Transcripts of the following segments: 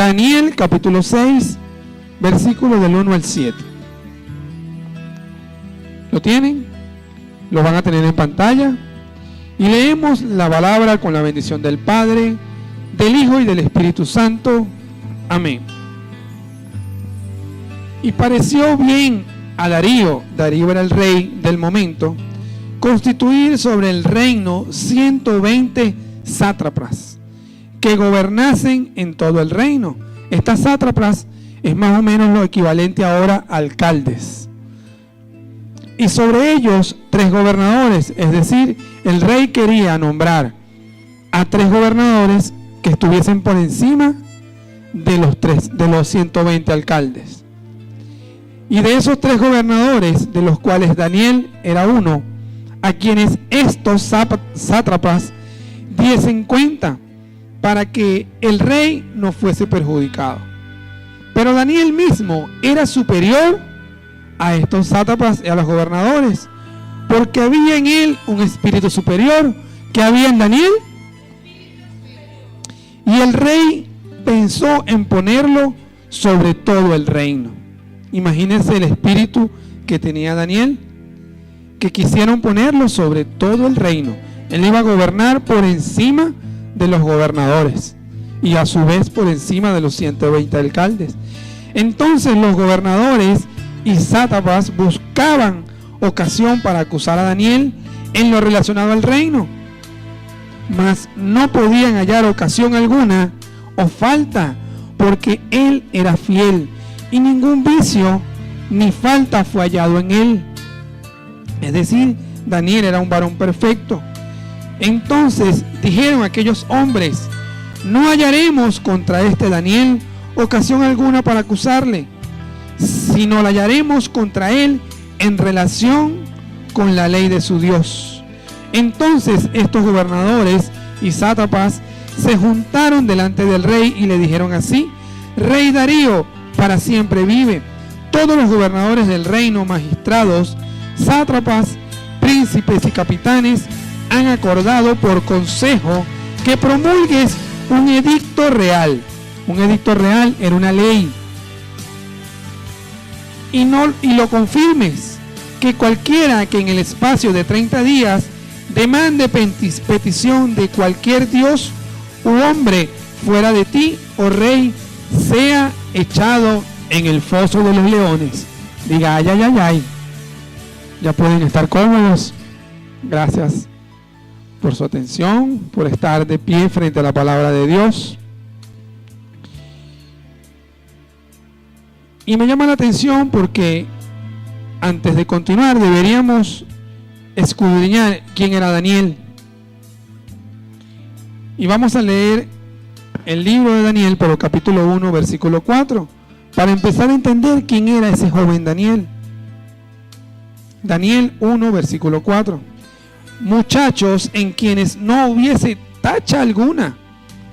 Daniel capítulo 6, versículos del 1 al 7. ¿Lo tienen? Lo van a tener en pantalla. Y leemos la palabra con la bendición del Padre, del Hijo y del Espíritu Santo. Amén. Y pareció bien a Darío era el rey del momento, constituir sobre el reino 120 sátrapas que gobernasen en todo el reino. Estas sátrapas es más o menos lo equivalente ahora a alcaldes. Y sobre ellos 3 gobernadores, es decir, el rey quería nombrar a 3 gobernadores que estuviesen por encima de los 120 alcaldes. Y de esos 3 gobernadores, de los cuales Daniel era uno, a quienes estos sátrapas diesen cuenta para que el rey no fuese perjudicado. Pero Daniel mismo era superior a estos sátrapas y a los gobernadores, porque había en él un espíritu superior que había en Daniel. Y el rey pensó en ponerlo sobre todo el reino. Imagínense el espíritu que tenía Daniel, que quisieron ponerlo sobre todo el reino. Él iba a gobernar por encima de los gobernadores y a su vez por encima de los 120 alcaldes. Entonces los gobernadores y sátrapas buscaban ocasión para acusar a Daniel en lo relacionado al reino, mas no podían hallar ocasión alguna o falta, porque él era fiel y ningún vicio ni falta fue hallado en él. Es decir, Daniel era un varón perfecto. Entonces dijeron aquellos hombres: no hallaremos contra este Daniel ocasión alguna para acusarle, sino la hallaremos contra él en relación con la ley de su Dios. Entonces estos gobernadores y sátrapas se juntaron delante del rey y le dijeron así: Rey Darío, para siempre vive. Todos los gobernadores del reino, magistrados, sátrapas, príncipes y capitanes han acordado por consejo que promulgues un edicto real. Un edicto real era una ley. Y lo confirmes, que cualquiera que en el espacio de 30 días demande petición de cualquier dios u hombre fuera de ti, oh rey, sea echado en el foso de los leones. Diga ay, ay, ay, ay. Ya pueden estar cómodos. Gracias por su atención, por estar de pie frente a la palabra de Dios. Y me llama la atención porque antes de continuar deberíamos escudriñar quién era Daniel. Y vamos a leer el libro de Daniel, pero capítulo 1, versículo 4, para empezar a entender quién era ese joven Daniel. Daniel 1, versículo 4. Muchachos en quienes no hubiese tacha alguna,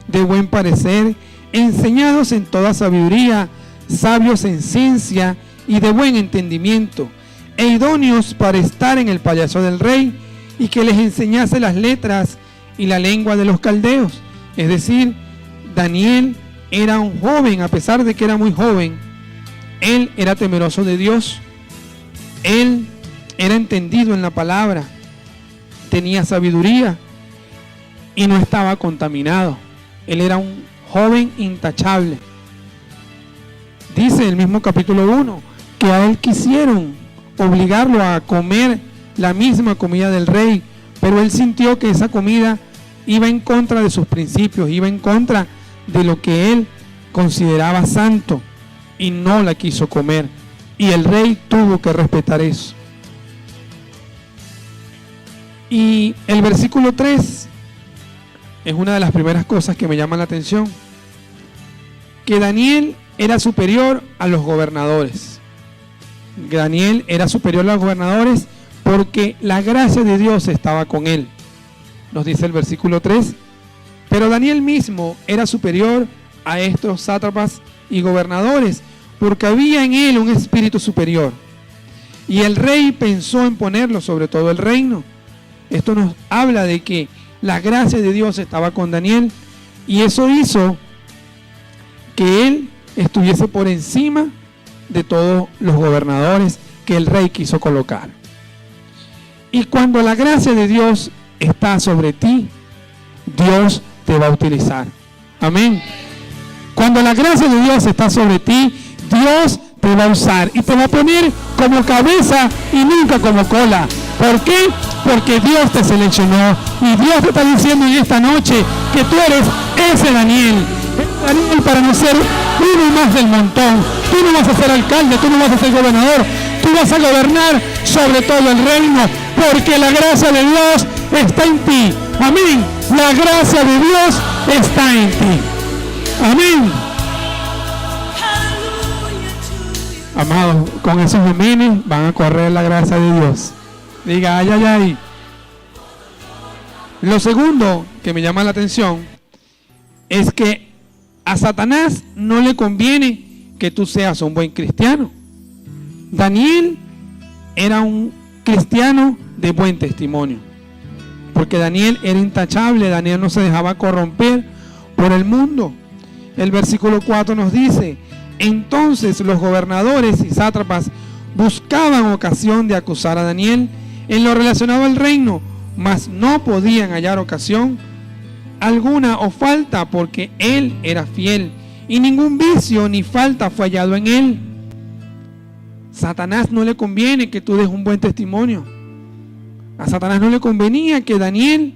de buen parecer, enseñados en toda sabiduría, sabios en ciencia y de buen entendimiento, e idóneos para estar en el palacio del rey, y que les enseñase las letras y la lengua de los caldeos. Es decir, Daniel era un joven, a pesar de que era muy joven, él era temeroso de Dios, él era entendido en la palabra, tenía sabiduría y no estaba contaminado. Él era un joven intachable. Dice el mismo capítulo 1 que a él quisieron obligarlo a comer la misma comida del rey, pero él sintió que esa comida iba en contra de sus principios, iba en contra de lo que él consideraba santo, y no la quiso comer, y el rey tuvo que respetar eso. Y el versículo 3 es una de las primeras cosas que me llaman la atención, que Daniel era superior a los gobernadores. Daniel era superior a los gobernadores porque la gracia de Dios estaba con él. Nos dice el versículo 3, pero Daniel mismo era superior a estos sátrapas y gobernadores, porque había en él un espíritu superior. Y el rey pensó en ponerlo sobre todo el reino. Esto nos habla de que la gracia de Dios estaba con Daniel, y eso hizo que él estuviese por encima de todos los gobernadores que el rey quiso colocar. Y cuando la gracia de Dios está sobre ti, Dios te va a utilizar. Amén. Cuando la gracia de Dios está sobre ti, Dios te va a usar y te va a poner como cabeza y nunca como cola. ¿Por qué? Porque Dios te seleccionó y Dios te está diciendo en esta noche que tú eres ese Daniel para no ser uno más del montón. Tú no vas a ser alcalde, tú no vas a ser gobernador, tú vas a gobernar sobre todo el reino, porque la gracia de Dios está en ti. Amén. La gracia de Dios está en ti. Amén. Amados, con esos amines van a correr la gracia de Dios. Diga, ay, ay, ay. Lo segundo que me llama la atención es que a Satanás no le conviene que tú seas un buen cristiano. Daniel era un cristiano de buen testimonio, porque Daniel era intachable. Daniel no se dejaba corromper por el mundo. El versículo 4 nos dice: entonces los gobernadores y sátrapas buscaban ocasión de acusar a Daniel en lo relacionado al reino, mas no podían hallar ocasión alguna o falta, porque él era fiel y ningún vicio ni falta fue hallado en él. Satanás no le conviene que tú des un buen testimonio. A Satanás no le convenía que Daniel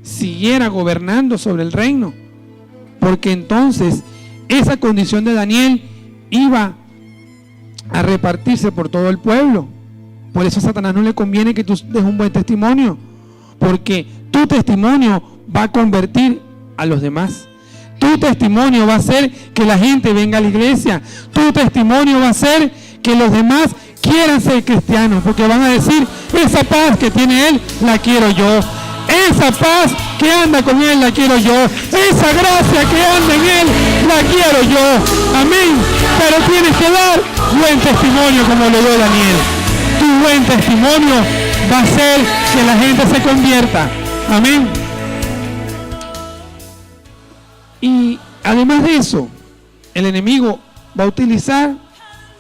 siguiera gobernando sobre el reino, porque entonces esa condición de Daniel iba a repartirse por todo el pueblo. Por eso a Satanás no le conviene que tú des un buen testimonio, porque tu testimonio va a convertir a los demás. Tu testimonio va a hacer que la gente venga a la iglesia. Tu testimonio va a hacer que los demás quieran ser cristianos, porque van a decir: esa paz que tiene él, la quiero yo. Esa paz que anda con él, la quiero yo. Esa gracia que anda en él, la quiero yo. Amén. Pero tienes que dar buen testimonio como lo dio Daniel. Tu buen testimonio va a hacer que la gente se convierta. Amén. Y además de eso, el enemigo va a utilizar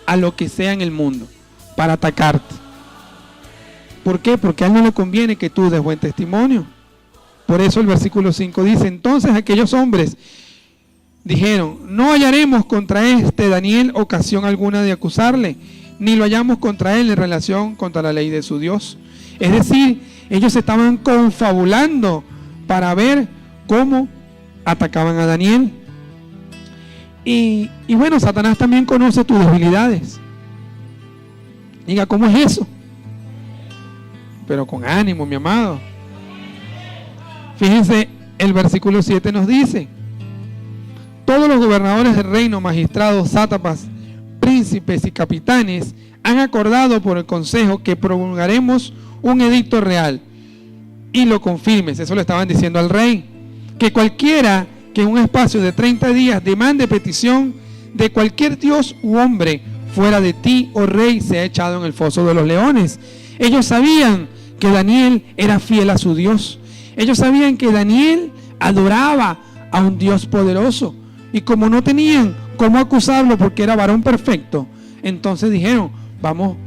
a lo que sea en el mundo para atacarte. ¿Por qué? Porque a él no le conviene que tú des buen testimonio. Por eso el versículo 5 dice: entonces aquellos hombres dijeron: no hallaremos contra este Daniel ocasión alguna de acusarle, ni lo hallamos contra él en relación contra la ley de su Dios. Es decir, ellos estaban confabulando para ver cómo atacaban a Daniel. Y bueno, Satanás también conoce tus debilidades. Diga, ¿cómo es eso? Pero con ánimo, mi amado. Fíjense, el versículo 7 nos dice: todos los gobernadores del reino, magistrados, sátrapas, príncipes y capitanes han acordado por el consejo que promulgaremos un edicto real y lo confirmes. Eso le estaban diciendo al rey: que cualquiera que en un espacio de 30 días demande petición de cualquier dios u hombre fuera de ti, oh rey, sea echado en el foso de los leones. Ellos sabían que Daniel era fiel a su Dios. Ellos sabían que Daniel adoraba a un Dios poderoso. Y como no tenían cómo acusarlo porque era varón perfecto, entonces dijeron: vamos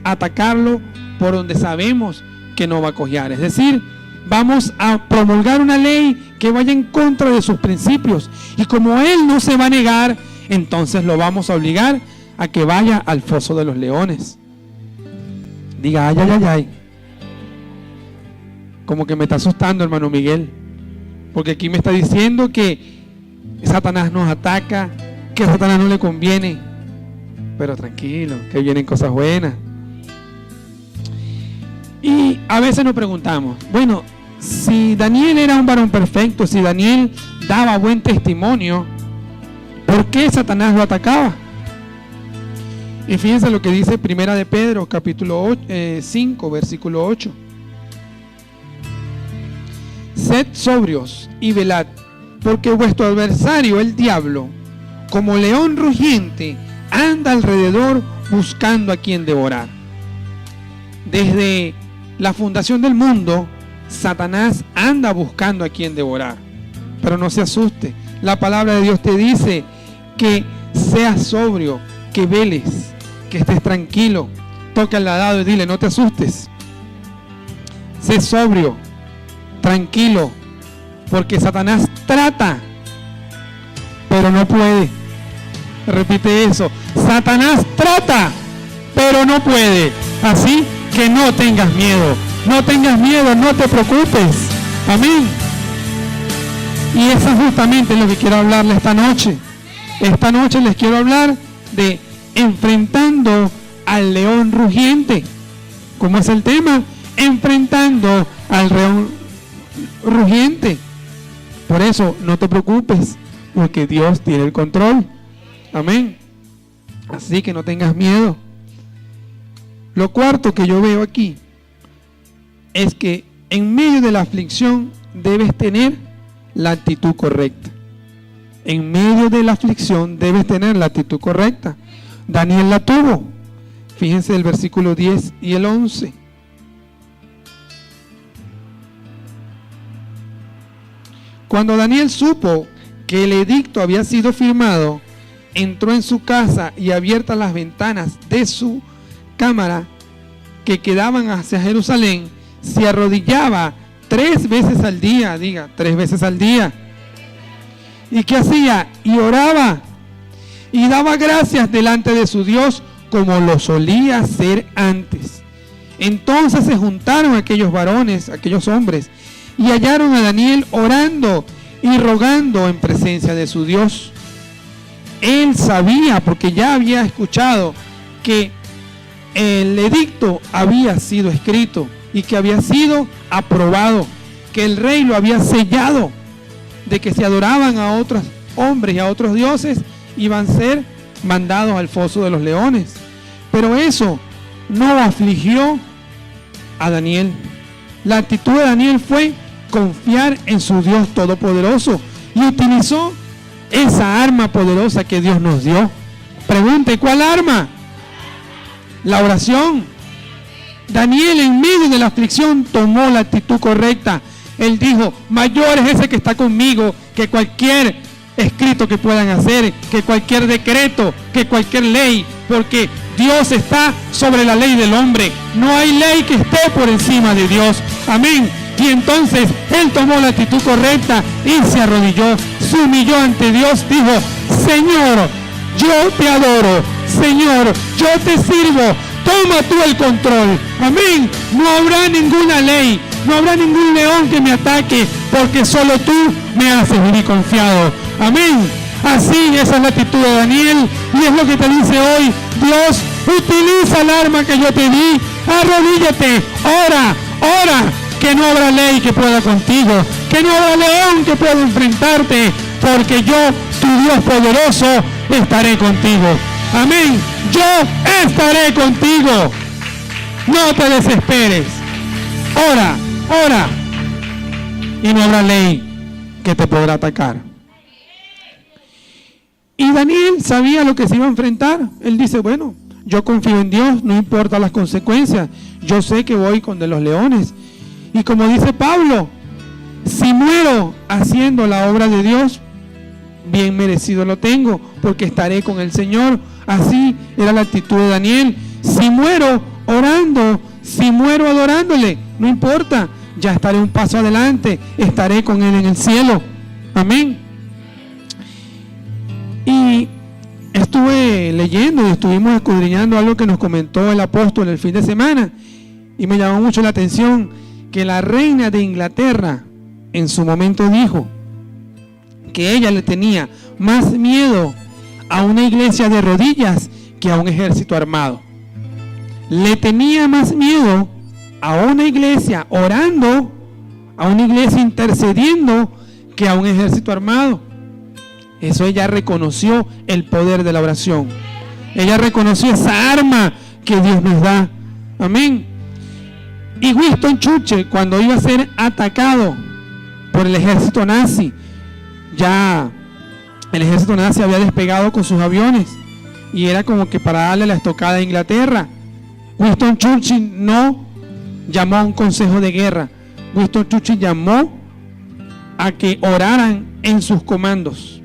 a atacarlo por donde sabemos que no va a cojear. Es decir, vamos a promulgar una ley que vaya en contra de sus principios. Y como él no se va a negar, entonces lo vamos a obligar a que vaya al foso de los leones. Diga, ay, ay, ay, ay. Como que me está asustando, hermano Miguel, porque aquí me está diciendo que Satanás nos ataca, que a Satanás no le conviene. Pero tranquilo, que vienen cosas buenas. Y a veces nos preguntamos: bueno, si Daniel era un varón perfecto, si Daniel daba buen testimonio, ¿por qué Satanás lo atacaba? Y fíjense lo que dice Primera de Pedro, capítulo 5, versículo 8. Sed sobrios y velad, porque vuestro adversario, el diablo, como león rugiente, anda alrededor buscando a quien devorar. Desde la fundación del mundo, Satanás anda buscando a quien devorar. Pero no se asuste. La palabra de Dios te dice que seas sobrio, que veles, que estés tranquilo. Toca al lado y dile, no te asustes. Sé sobrio, tranquilo, porque Satanás trata, pero no puede. Repite eso. Satanás trata, pero no puede. Así que no tengas miedo. No tengas miedo, no te preocupes. Amén. Y eso es justamente lo que quiero hablarles esta noche. Esta noche les quiero hablar de enfrentando al león rugiente. ¿Cómo es el tema? Enfrentando al león rugiente. Por eso no te preocupes, porque Dios tiene el control. Amén. Así que no tengas miedo. Lo cuarto que yo veo aquí es que en medio de la aflicción debes tener la actitud correcta. En medio de la aflicción debes tener la actitud correcta. Daniel la tuvo. Fíjense el versículo 10 y el 11. Cuando Daniel supo que el edicto había sido firmado, entró en su casa y abiertas las ventanas de su cámara que quedaban hacia Jerusalén, se arrodillaba 3 veces al día, diga, 3 veces al día. ¿Y qué hacía? Y oraba y daba gracias delante de su Dios como lo solía hacer antes. Entonces se juntaron aquellos varones, aquellos hombres, y hallaron a Daniel orando y rogando en presencia de su Dios. Él sabía, porque ya había escuchado, que el edicto había sido escrito y que había sido aprobado, que el rey lo había sellado, de que se adoraban a otros hombres y a otros dioses, iban a ser mandados al foso de los leones. Pero eso no afligió a Daniel. La actitud de Daniel fue confiar en su Dios todopoderoso y utilizó esa arma poderosa que Dios nos dio. Pregunte, ¿cuál arma? La oración. Daniel, en medio de la aflicción, tomó la actitud correcta. Él dijo, mayor es ese que está conmigo que cualquier escrito que puedan hacer, que cualquier decreto, que cualquier ley, porque Dios está sobre la ley del hombre. No hay ley que esté por encima de Dios. Amén. Y entonces él tomó la actitud correcta y se arrodilló, se humilló ante Dios, dijo, Señor, yo te adoro, Señor, yo te sirvo, toma tú el control. Amén. No habrá ninguna ley, no habrá ningún león que me ataque, porque solo tú me haces vivir confiado. Amén. Así, esa es la actitud de Daniel, y es lo que te dice hoy Dios. Utiliza el arma que yo te di, arrodíllate, ora, ora, que no habrá ley que pueda contigo, que no habrá león que pueda enfrentarte, porque yo, tu Dios poderoso, estaré contigo. Amén. Yo estaré contigo. No te desesperes. Ora, ora, y no habrá ley que te podrá atacar. Y Daniel sabía lo que se iba a enfrentar. Él dice, bueno, yo confío en Dios, no importa las consecuencias. Yo sé que voy con de los leones. Y como dice Pablo, si muero haciendo la obra de Dios, bien merecido lo tengo, porque estaré con el Señor. Así era la actitud de Daniel. Si muero orando, si muero adorándole, no importa, ya estaré un paso adelante, estaré con Él en el cielo. Amén. Y estuve leyendo y estuvimos escudriñando algo que nos comentó el apóstol el fin de semana, y me llamó mucho la atención que la reina de Inglaterra en su momento dijo que ella le tenía más miedo a una iglesia de rodillas que a un ejército armado. Le tenía más miedo a una iglesia orando, a una iglesia intercediendo, que a un ejército armado. Eso ella reconoció el poder de la oración. Ella reconoció esa arma que Dios nos da. Amén. Y Winston Churchill, cuando iba a ser atacado por el ejército nazi, ya el ejército nazi había despegado con sus aviones y era como que para darle la estocada a Inglaterra. Winston Churchill no llamó a un consejo de guerra. Winston Churchill llamó a que oraran en sus comandos.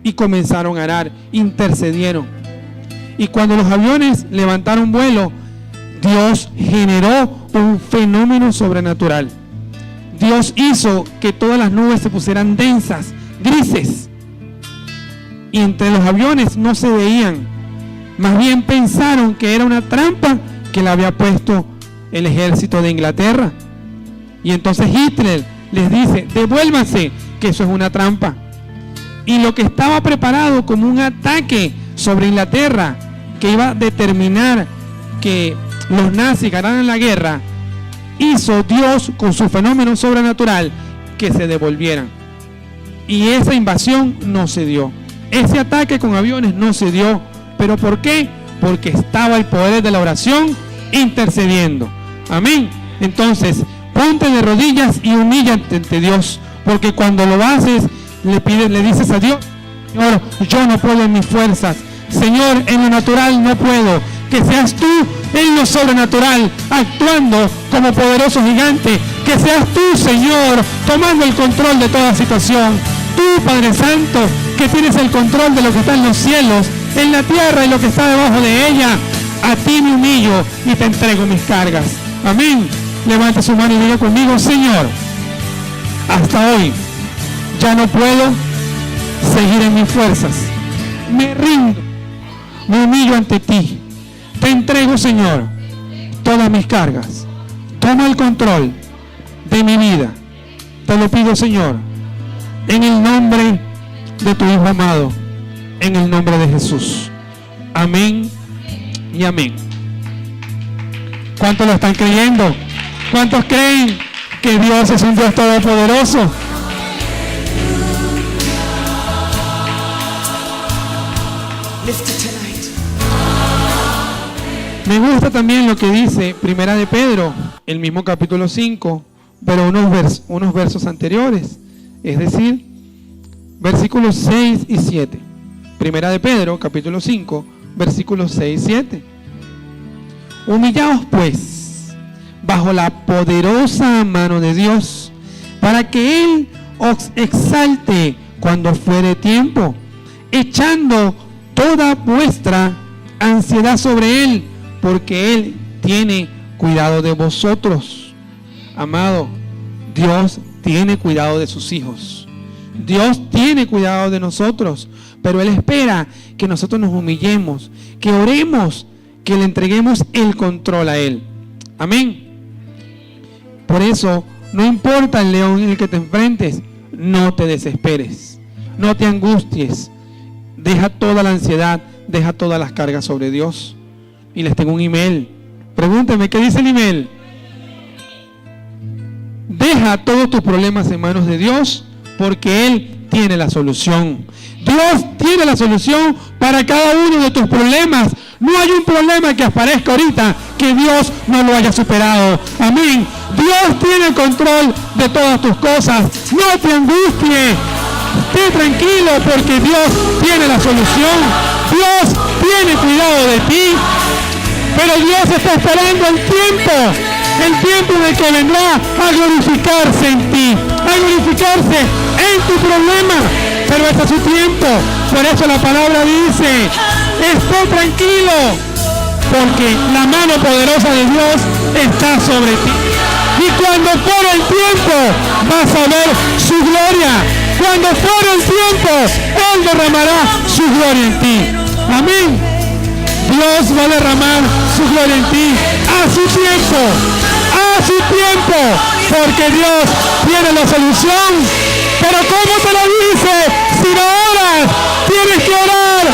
y comenzaron a arar, intercedieron. Y cuando los aviones levantaron vuelo, Dios generó un fenómeno sobrenatural. Dios hizo que todas las nubes se pusieran densas, grises, y entre los aviones no se veían. Más bien pensaron que era una trampa que le había puesto el ejército de Inglaterra. Y entonces Hitler les dice: devuélvanse, que eso es una trampa. Y lo que estaba preparado como un ataque sobre Inglaterra, que iba a determinar que los nazis ganaran la guerra, hizo Dios con su fenómeno sobrenatural que se devolvieran. Y esa invasión no se dio. Ese ataque con aviones no se dio. ¿Pero por qué? Porque estaba el poder de la oración intercediendo. Amén. Entonces, ponte de rodillas y humíllate ante Dios, porque cuando lo haces, le dices a Dios: Señor, yo no puedo en mis fuerzas. Señor, en lo natural no puedo. Que seas tú en lo sobrenatural, actuando como poderoso gigante. Que seas tú, Señor, tomando el control de toda situación. Tú, Padre Santo, que tienes el control de lo que está en los cielos, en la tierra y lo que está debajo de ella. A ti me humillo y te entrego mis cargas. Amén. Levanta su mano y diga conmigo: Señor, hasta hoy ya no puedo seguir en mis fuerzas. Me rindo, me humillo ante ti. Te entrego, Señor, todas mis cargas. Toma el control de mi vida. Te lo pido, Señor, en el nombre de tu Hijo amado, en el nombre de Jesús. Amén y amén. ¿Cuántos lo están creyendo? ¿Cuántos creen que Dios es un Dios todopoderoso? Me gusta también lo que dice Primera de Pedro, el mismo capítulo 5, pero unos versos anteriores, es decir, versículos 6 y 7. Primera de Pedro, capítulo 5, versículos 6 y 7. Humillaos pues bajo la poderosa mano de Dios, para que Él os exalte cuando fuere tiempo, echando toda vuestra ansiedad sobre Él, porque Él tiene cuidado de vosotros. Amado, Dios tiene cuidado de sus hijos. Dios tiene cuidado de nosotros, pero Él espera que nosotros nos humillemos, que oremos, que le entreguemos el control a Él. Amén. Por eso, no importa el león en el que te enfrentes, no te desesperes, no te angusties, deja toda la ansiedad, deja todas las cargas sobre Dios. Y les tengo un email. Pregúntenme, ¿qué dice el email? Deja todos tus problemas en manos de Dios, porque Él tiene la solución. Dios tiene la solución para cada uno de tus problemas. No hay un problema que aparezca ahorita que Dios no lo haya superado. Amén. Dios tiene el control de todas tus cosas. No te angusties. Esté tranquilo, porque Dios tiene la solución. Dios tiene cuidado de ti. Pero Dios está esperando el tiempo en el que vendrá a glorificarse en ti, a glorificarse en tu problema. Pero ese es su tiempo. Por eso la palabra dice: esté tranquilo, porque la mano poderosa de Dios está sobre ti. Y cuando fuera el tiempo, vas a ver su gloria. Cuando fuera el tiempo, Él derramará su gloria en ti. Amén. Dios va a derramar su gloria en ti a su tiempo, porque Dios tiene la solución. Pero ¿cómo te lo dice? Si no oras, tienes que orar.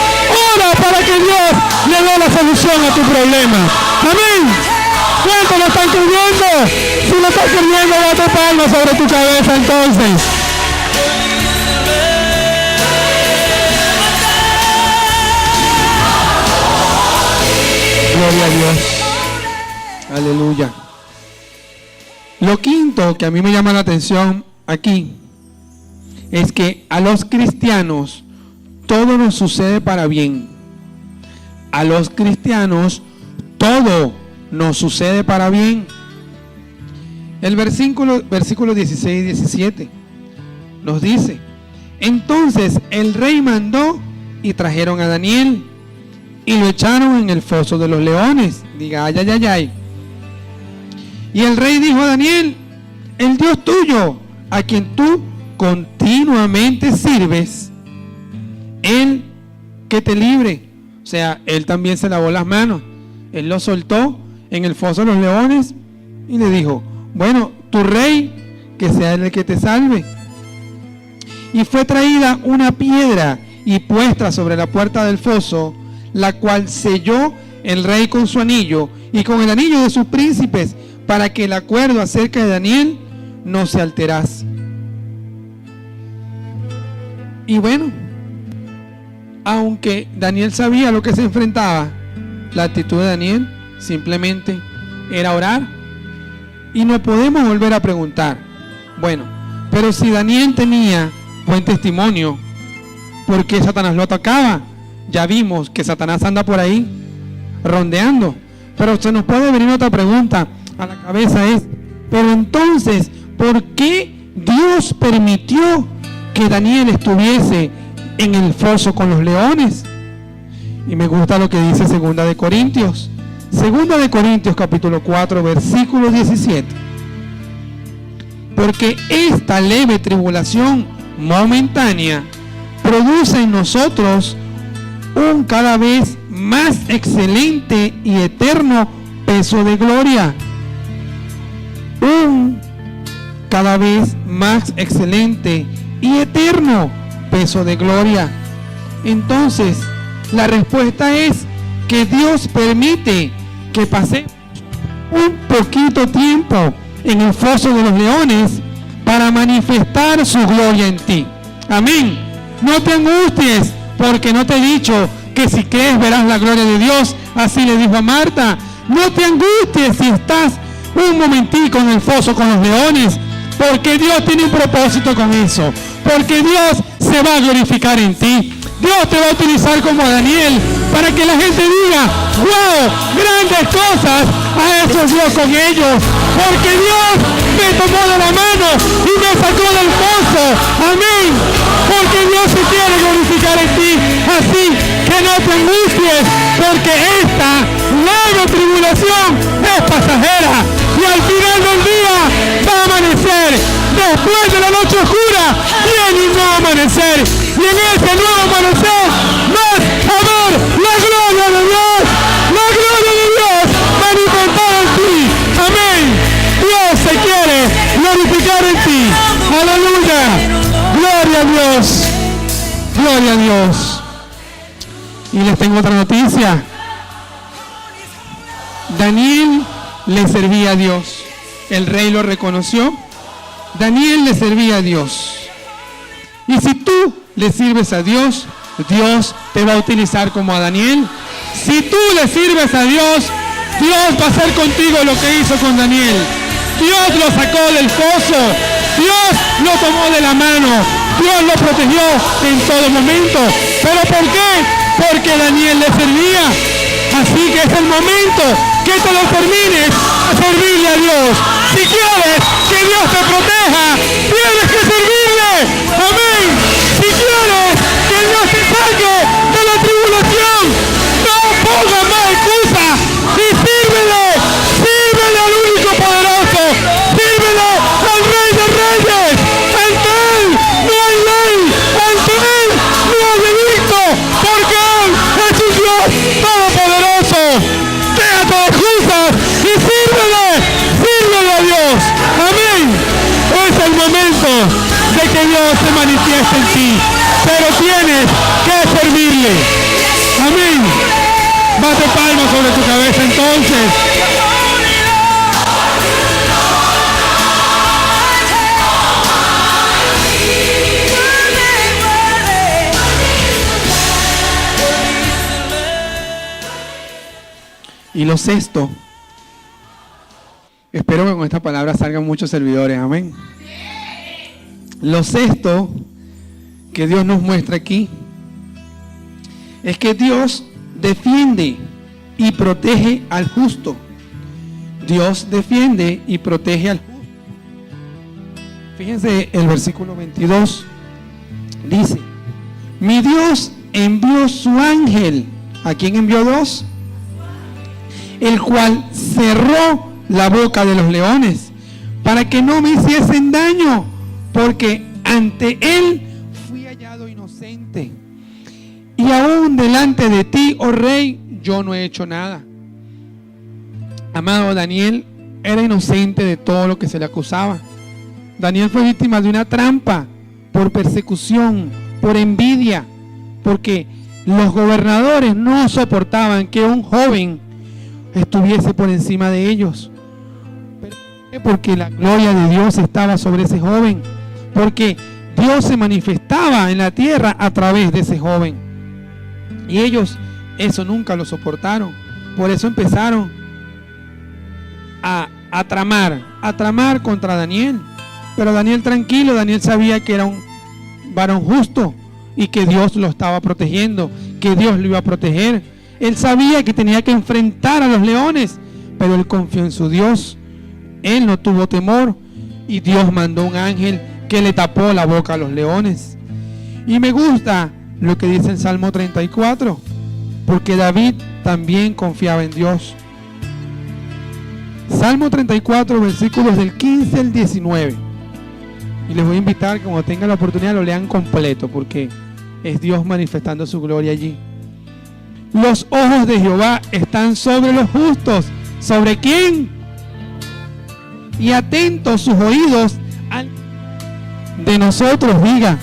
Ora para que Dios le dé la solución a tu problema. Amén. ¿Cuántos lo están creyendo? Si lo estás creyendo, date palmas sobre tu cabeza entonces. Gloria a Dios. Aleluya. Lo quinto que a mí me llama la atención aquí es que a los cristianos todo nos sucede para bien. A los cristianos todo nos sucede para bien. El versículo 16 y 17 nos dice: Entonces el rey mandó y trajeron a Daniel y lo echaron en el foso de los leones. Diga, ay, ay, ay, ay. Y el rey dijo a Daniel: el Dios tuyo, a quien tú continuamente sirves, Él que te libre. O sea, él también se lavó las manos. Él lo soltó en el foso de los leones y le dijo: bueno, tu rey, que sea él el que te salve. Y fue traída una piedra y puesta sobre la puerta del foso, la cual selló el rey con su anillo y con el anillo de sus príncipes, para que el acuerdo acerca de Daniel no se alterase. Y bueno, aunque Daniel sabía lo que se enfrentaba, la actitud de Daniel simplemente era orar. Y no podemos volver a preguntar: bueno, pero si Daniel tenía buen testimonio, ¿por qué Satanás lo atacaba? Ya vimos que Satanás anda por ahí rondeando. Pero se nos puede venir otra pregunta a la cabeza: es, pero entonces, ¿por qué Dios permitió que Daniel estuviese en el foso con los leones? Y me gusta lo que dice 2 de Corintios. 2 de Corintios capítulo 4 versículo 17. Porque esta leve tribulación momentánea produce en nosotros un cada vez más excelente y eterno peso de gloria. Un cada vez más excelente y eterno peso de gloria. Entonces, la respuesta es que Dios permite que pase un poquito tiempo en el foso de los leones para manifestar su gloria en ti. Amén. No te angusties, porque no te he dicho que si crees verás la gloria de Dios. Así le dijo a Marta. No te angusties si estás un momentico en el foso con los leones, porque Dios tiene un propósito con eso. Porque Dios se va a glorificar en ti. Dios te va a utilizar como a Daniel para que la gente diga: wow, grandes cosas ha hecho Dios con ellos, porque Dios me tomó de la mano y me sacó del pozo. Amén. Porque Dios se quiere glorificar en ti. Así que no te angusties, porque esta larga tribulación es pasajera y al final del día va a amanecer. Después de la noche oscura viene un nuevo amanecer, y en ese nuevo amanecer vas a ver la gloria de Dios, manifestada en ti. Amén. Dios se quiere glorificar en ti. Aleluya. Gloria a Dios. Gloria a Dios. Y les tengo otra noticia. Daniel le servía a Dios. El rey lo reconoció. Daniel le servía a Dios. Y si tú le sirves a Dios, Dios te va a utilizar como a Daniel. Si tú le sirves a Dios, Dios va a hacer contigo lo que hizo con Daniel. Dios lo sacó del foso. Dios lo tomó de la mano. Dios lo protegió en todo momento. ¿Pero por qué? Porque Daniel le servía. Así que es el momento que te determines a servirle a Dios. Si quieres que Dios te proteja, tienes que servirle. Amén. Si quieres que Dios te saque de la tribulación, no pongas más excusa y sírvele. Sírvele al único poderoso. Sírvele al Rey de Reyes. Ante Él no hay ley. Ante Él no hay delito. Porque Él es un Dios todopoderoso. Déjate de excusas y sírvele. Sírvele a Dios. Amén. Es el momento de que Dios se manifieste en ti. Pero tienes que servirle. Amén. Bate palmas sobre tu cabeza entonces. Y lo sexto, espero que con esta palabra salgan muchos servidores, amén. Lo sexto que Dios nos muestra aquí es que Dios defiende y protege al justo. Dios defiende y protege al justo. Fíjense el versículo 22 Dice, mi Dios envió su ángel. ¿A quién envió Dios? El cual cerró la boca de los leones para que no me hiciesen daño, porque ante él fui hallado inocente. Y aún delante de ti, oh rey, yo no he hecho nada. Amado, Daniel era inocente de todo lo que se le acusaba. Daniel fue víctima de una trampa por persecución, por envidia, porque los gobernadores no soportaban que un joven estuviese por encima de ellos. Porque la gloria de Dios estaba sobre ese joven, porque Dios se manifestaba en la tierra a través de ese joven, y ellos eso nunca lo soportaron. Por eso empezaron a tramar contra Daniel. Pero Daniel tranquilo, Daniel sabía que era un varón justo y que Dios lo estaba protegiendo, que Dios lo iba a proteger. Él sabía que tenía que enfrentar a los leones, pero él confió en su Dios. Él no tuvo temor y Dios mandó un ángel que le tapó la boca a los leones. Y me gusta lo que dice el Salmo 34, porque David también confiaba en Dios. Salmo 34, versículos del 15 al 19. Y les voy a invitar que cuando tengan la oportunidad lo lean completo, porque es Dios manifestando su gloria allí. Los ojos de Jehová están sobre los justos. ¿Sobre quién? Y atentos sus oídos al de nosotros. Diga,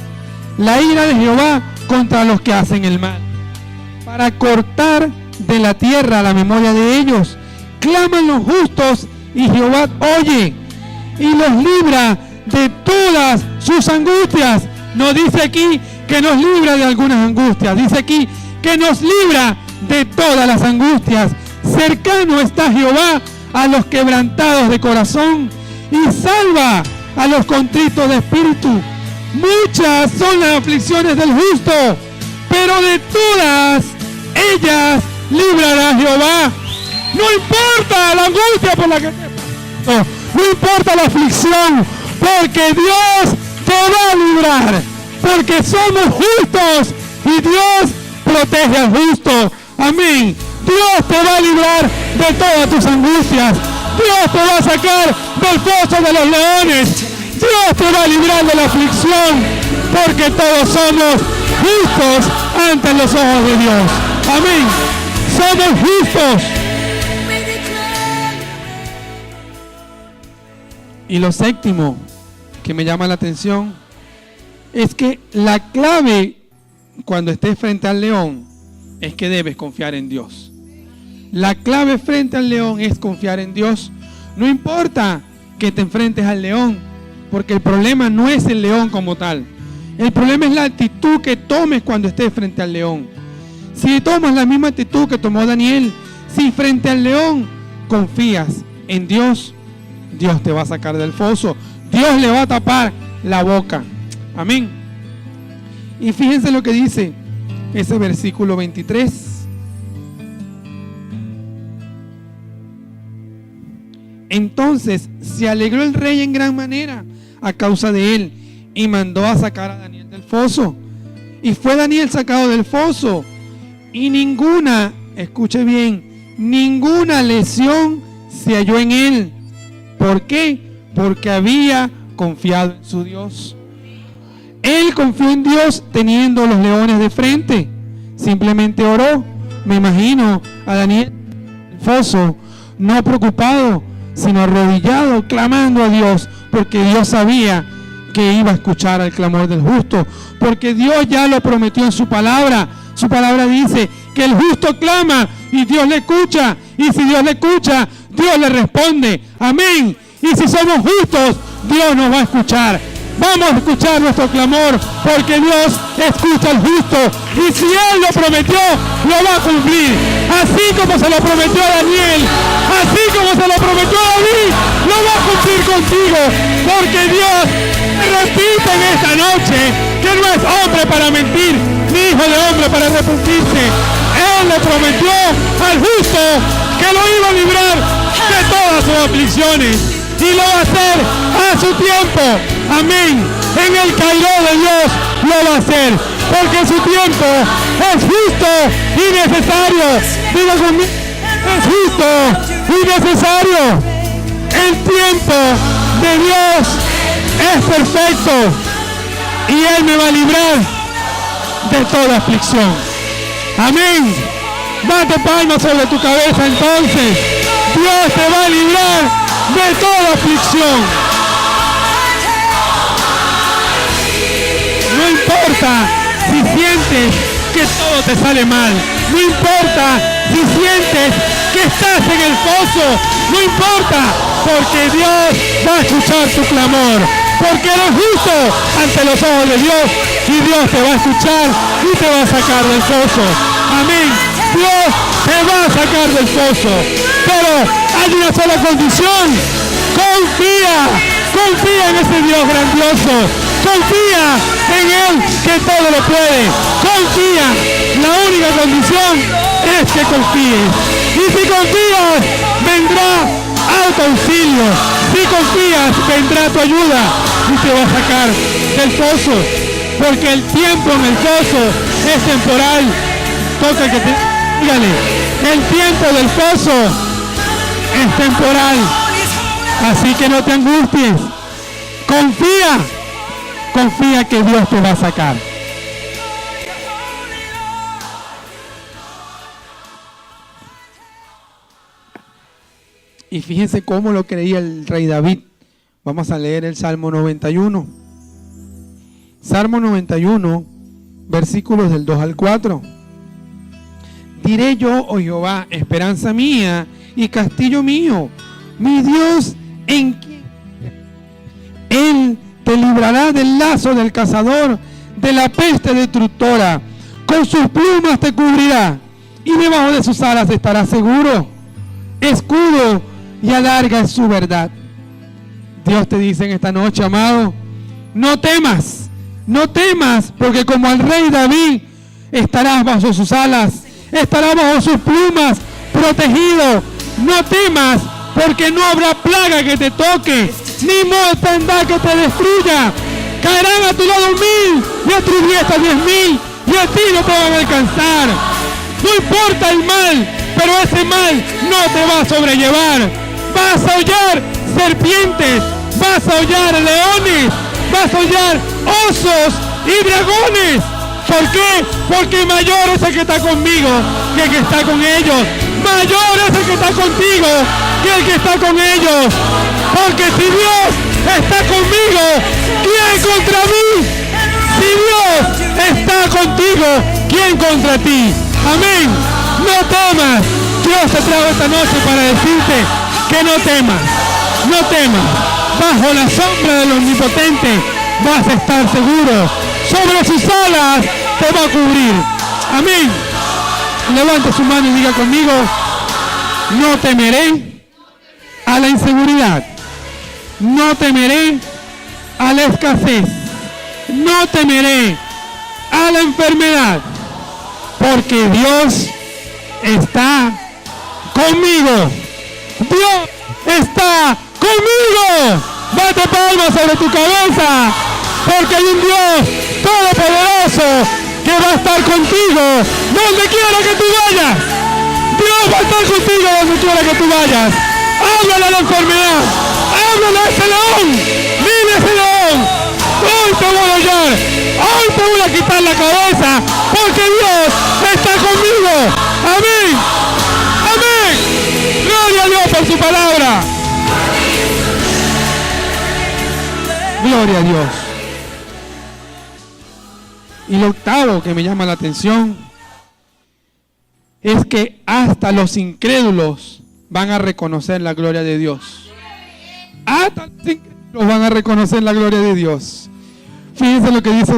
la ira de Jehová contra los que hacen el mal, para cortar de la tierra la memoria de ellos. Claman los justos y Jehová oye y los libra de todas sus angustias. No dice aquí que nos libra de algunas angustias, dice aquí que nos libra de todas las angustias. Cercano está Jehová a los quebrantados de corazón y salva a los contritos de espíritu. Muchas son las aflicciones del justo, pero de todas ellas librará Jehová. No importa la angustia por la que no importa la aflicción, porque Dios te va a librar, porque somos justos y Dios protege al justo. Amén. Dios te va a librar de todas tus angustias. Dios te va a sacar del foso de los leones. Dios te va a librar de la aflicción, porque todos somos justos ante los ojos de Dios. Amén. Somos justos. Y lo séptimo que me llama la atención es que la clave cuando estés frente al león es que debes confiar en Dios. La clave frente al león es confiar en Dios. No importa que te enfrentes al león, porque el problema no es el león como tal. El problema es la actitud que tomes cuando estés frente al león. Si tomas la misma actitud que tomó Daniel, si frente al león confías en Dios, Dios te va a sacar del foso. Dios le va a tapar la boca. Amén. Y fíjense lo que dice ese versículo 23. Entonces se alegró el rey en gran manera a causa de él y mandó a sacar a Daniel del foso. Y fue Daniel sacado del foso y ninguna, escuche bien, ninguna lesión se halló en él. ¿Por qué? Porque había confiado en su Dios. Él confió en Dios teniendo los leones de frente. Simplemente oró. Me imagino a Daniel en el foso, no preocupado, sino arrodillado, clamando a Dios, porque Dios sabía que iba a escuchar el clamor del justo, porque Dios ya lo prometió en su palabra. Su palabra dice que el justo clama y Dios le escucha, y si Dios le escucha, Dios le responde. Amén. Y si somos justos, Dios nos va a escuchar. Vamos a escuchar nuestro clamor, porque Dios escucha al justo, y si Él lo prometió, lo va a cumplir. Así como se lo prometió a Daniel, así como se lo prometió a David, lo va a cumplir contigo, porque Dios repite en esta noche que no es hombre para mentir, ni hijo de hombre para arrepentirse. Él le prometió al justo que lo iba a librar de todas sus aflicciones, y lo va a hacer a su tiempo. Amén. En el Cairo de Dios lo va a hacer, porque su tiempo es justo y necesario. Diga conmigo, es justo y necesario. El tiempo de Dios es perfecto y Él me va a librar de toda aflicción. Amén. Date palmas sobre tu cabeza entonces. Dios te va a librar de toda aflicción. No importa si sientes que todo te sale mal. No importa si sientes que estás en el pozo. No importa, porque Dios va a escuchar tu clamor. Porque eres justo ante los ojos de Dios y Dios te va a escuchar y te va a sacar del pozo. Amén. Dios te va a sacar del pozo. Pero hay una sola condición. Confía en ese Dios grandioso. Confía en Él que todo lo puede. Confía. La única condición es que confíes. Y si confías, vendrá tu auxilio. Si confías, vendrá tu ayuda y te va a sacar del pozo. Porque el tiempo en el pozo es temporal. Toca que te... Dígale, el tiempo del pozo es temporal. Así que no te angusties. Confía que Dios te va a sacar. Y fíjense cómo lo creía el rey David. Vamos a leer el Salmo 91. Salmo 91, versículos del 2 al 4. Diré yo, oh Jehová, esperanza mía y castillo mío, mi Dios en quien Él te librará del lazo del cazador, de la peste destructora. Con sus plumas te cubrirá y debajo de sus alas estarás seguro. Escudo y alarga es su verdad. Dios te dice en esta noche, amado, no temas, porque como el rey David estarás bajo sus alas, estarás bajo sus plumas, protegido. No temas, porque no habrá plaga que te toque, ni mortandad que te destruya. Caerán a tu lado 1000 y a tu diestra 10.000, y a ti no te van a alcanzar. No importa el mal, pero ese mal no te va a sobrellevar. Vas a hollar serpientes, vas a hollar leones, vas a hollar osos y dragones. ¿Por qué? Porque mayor es el que está conmigo que el que está con ellos. Mayor es el que está contigo que el que está con ellos. Porque si Dios está conmigo, ¿quién contra mí? Si Dios está contigo, ¿quién contra ti? Amén. No temas. Dios te trajo esta noche para decirte que no temas. No temas. Bajo la sombra del Omnipotente vas a estar seguro. Sobre sus alas te va a cubrir. Amén. Levante su mano y diga conmigo: no temeré a la inseguridad. No temeré a la escasez. No temeré a la enfermedad. Porque Dios está conmigo. Dios está conmigo. Bate palmas sobre tu cabeza. Porque hay un Dios todopoderoso que va a estar contigo donde quiera que tú vayas. Dios va a estar contigo donde quiera que tú vayas. Háblale a la enfermedad. Háblale a ese león. Dile a ese león: hoy te voy a hallar. Hoy te voy a quitar la cabeza. Porque Dios está conmigo. Amén. Amén. Gloria a Dios por su palabra. Gloria a Dios. Y lo octavo que me llama la atención es que hasta los incrédulos van a reconocer la gloria de Dios. Hasta los incrédulos van a reconocer la gloria de Dios. Fíjense lo que dice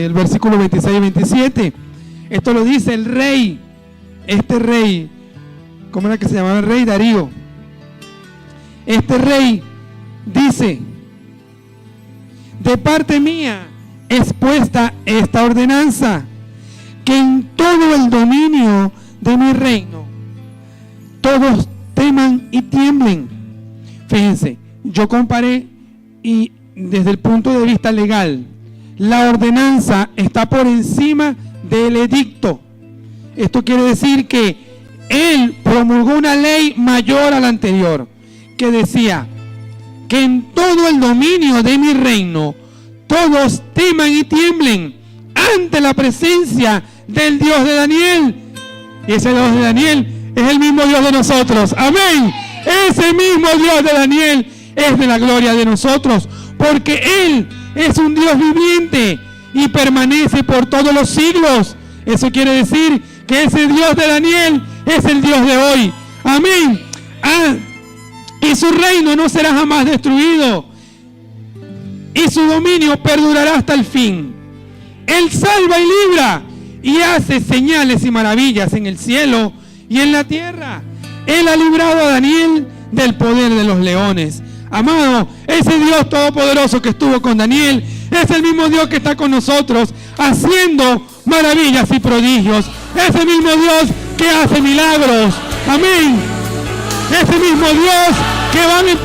el versículo 26 y 27. Esto lo dice el rey. Este rey, ¿cómo era que se llamaba el rey? Darío. Este rey dice: de parte mía es puesta esta ordenanza, que en todo el dominio de mi reino todos teman y tiemblen. Fíjense, yo comparé y desde el punto de vista legal la ordenanza está por encima del edicto. Esto quiere decir que él promulgó una ley mayor a la anterior, que decía que en todo el dominio de mi reino todos teman y tiemblen ante la presencia del Dios de Daniel. Y ese Dios de Daniel es el mismo Dios de nosotros. Amén. Ese mismo Dios de Daniel es de la gloria de nosotros, porque Él es un Dios viviente y permanece por todos los siglos. Eso quiere decir que ese Dios de Daniel es el Dios de hoy. Amén. Y su reino no será jamás destruido, y su dominio perdurará hasta el fin. Él salva y libra y hace señales y maravillas en el cielo y en la tierra. Él ha librado a Daniel del poder de los leones. Amado, ese Dios todopoderoso que estuvo con Daniel es el mismo Dios que está con nosotros haciendo maravillas y prodigios. Ese mismo Dios que hace milagros. Amén. Ese mismo Dios que van a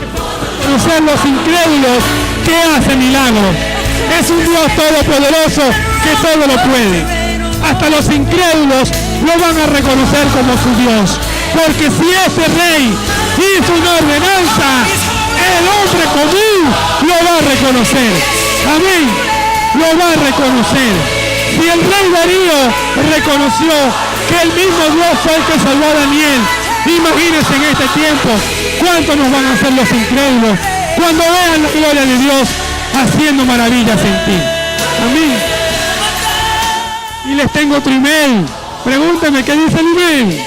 conocer los incrédulos, que hace milagros. Es un Dios todopoderoso que todo lo puede. Hasta los incrédulos lo van a reconocer como su Dios. Porque si ese rey hizo una ordenanza, el hombre común lo va a reconocer. Amén. Lo va a reconocer. Si el rey Darío reconoció que el mismo Dios fue el que salvó a Daniel, imagínense en este tiempo cuánto nos van a hacer los incrédulos cuando vean la gloria de Dios haciendo maravillas en ti. Amén. Y les tengo otro email. Pregúntame qué dice el email.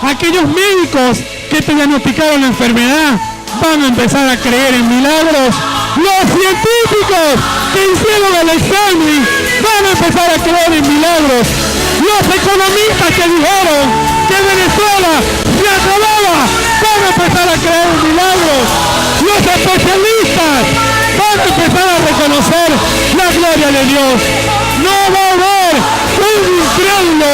Aquellos médicos que te diagnosticaron la enfermedad van a empezar a creer en milagros. Los científicos que hicieron el examen van a empezar a creer en milagros. Los economistas que dijeron que Venezuela se acababa van a empezar a creer en milagros. Los especialistas van a empezar a reconocer la gloria de Dios. No va a haber un incrédulo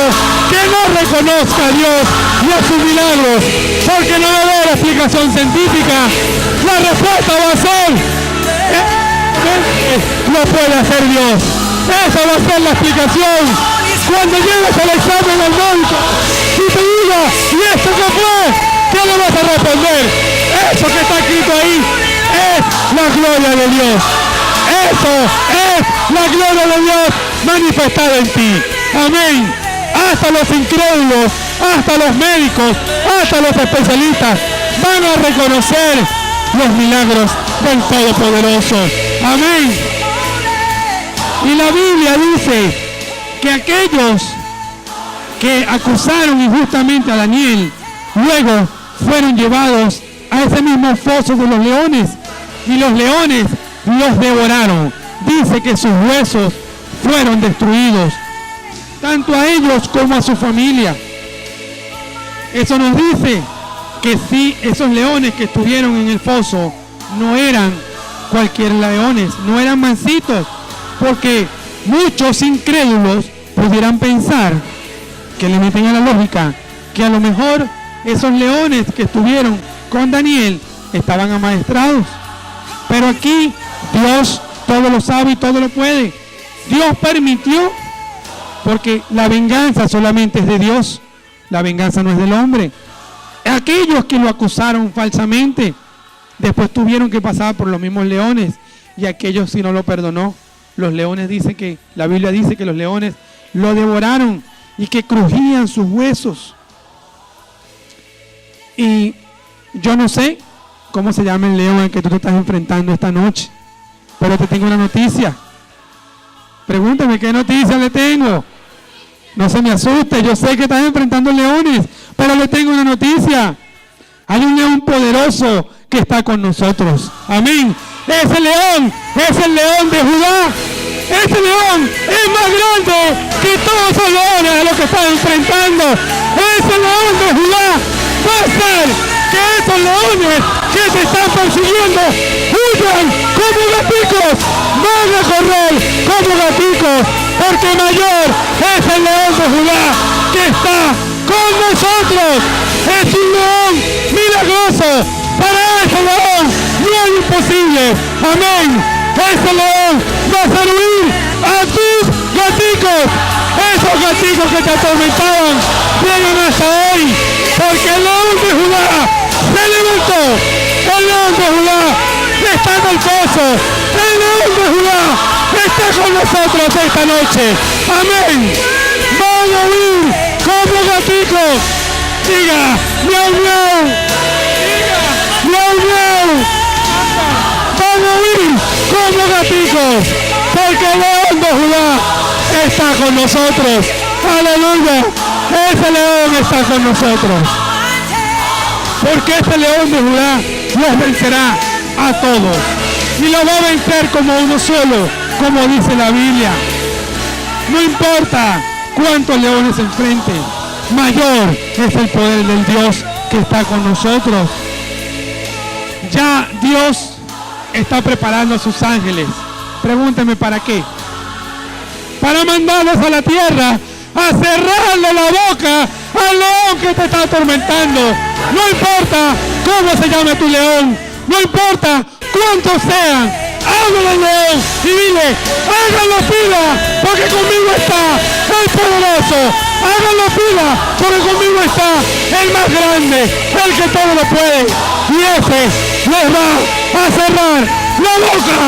que no reconozca a Dios y a sus milagros, porque no va a haber explicación científica. La respuesta va a ser, lo puede hacer Dios. Esa va a ser la explicación. Cuando llegues al examen del médico y te diga, ¿y esto qué fue? ¿Qué le vas a responder? Eso que está escrito ahí es la gloria de Dios. Eso es la gloria de Dios manifestada en ti. Amén. Hasta los incrédulos, hasta los médicos, hasta los especialistas van a reconocer los milagros del Todopoderoso. Amén. Y la Biblia dice que aquellos que acusaron injustamente a Daniel luego fueron llevados a ese mismo foso de los leones, y los leones los devoraron. Dice que sus huesos fueron destruidos, tanto a ellos como a su familia. Eso nos dice que si esos leones que estuvieron en el foso no eran cualquier leones, no eran mansitos, porque muchos incrédulos pudieran pensar, que le meten a la lógica, que a lo mejor esos leones que estuvieron con Daniel estaban amaestrados. Pero aquí Dios todo lo sabe y todo lo puede. Dios permitió, porque la venganza solamente es de Dios, la venganza no es del hombre. Aquellos que lo acusaron falsamente, después tuvieron que pasar por los mismos leones, y aquellos si no lo perdonó, los leones dicen que, la Biblia dice que los leones lo devoraron y que crujían sus huesos. Y yo no sé cómo se llama el león al que tú te estás enfrentando esta noche, pero te tengo una noticia. Pregúntame qué noticia le tengo. No se me asuste, yo sé que estás enfrentando leones, pero le tengo una noticia. Hay un león poderoso que está con nosotros. Amén. Ese león es el león de Judá. Ese león es más grande que todos los leones a los que están enfrentando. Ese león de Judá va a hacer que esos leones que te están persiguiendo huyan como gaticos, van a correr como gaticos, porque mayor es el león de Judá que está con nosotros. Es un león milagroso. Para ese león no hay imposible. Amén. Ese león va a hacer huir a tus gaticos. Esos gaticos que te atormentaban llegan hasta hoy, porque el león de Judá se levantó. El león de Judá está en el pozo. El león de Judá está con nosotros esta noche. Amén. Van a huir como gaticos. Diga, miau, miau. Diga, miau, miau. Van a huir como gaticos, porque el león de Judá está con nosotros. Aleluya. Ese león está con nosotros. Porque ese león de Judá los vencerá a todos. Y los va a vencer como uno solo, como dice la Biblia. No importa cuántos leones se enfrenten, mayor es el poder del Dios que está con nosotros. Ya Dios está preparando a sus ángeles. Pregúnteme para qué. Para mandarlos a la tierra, a cerrarle la boca al león que te está atormentando. No importa cómo se llame tu león, no importa cuántos sean, háblale al león y dile, háganlo pila, porque conmigo está el poderoso. Háganlo pila, porque conmigo está el más grande, el que todo lo puede. Y ese les va a cerrar la boca.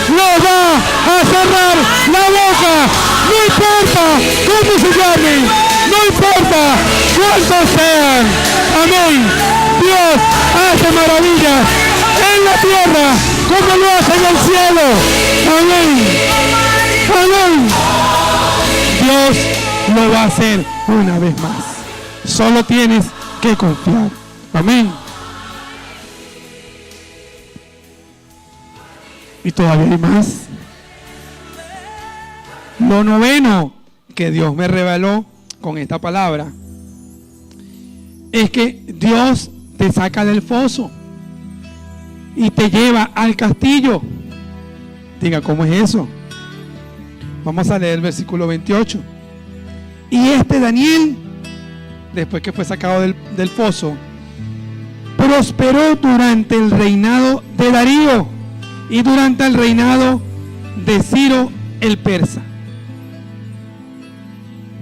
Los va a cerrar la boca. No importa cómo se llamen, no importa cuántos sean. Amén. Dios hace maravillas en la tierra como lo hace en el cielo. Amén. Amén. Dios lo va a hacer una vez más. Solo tienes que confiar. Amén. Y todavía hay más. Lo noveno que Dios me reveló con esta palabra es que Dios te saca del foso y te lleva al castillo. Diga, ¿cómo es eso? Vamos a leer el versículo 28. Y Daniel, después que fue sacado del foso, prosperó durante el reinado de Darío y durante el reinado de Ciro el persa.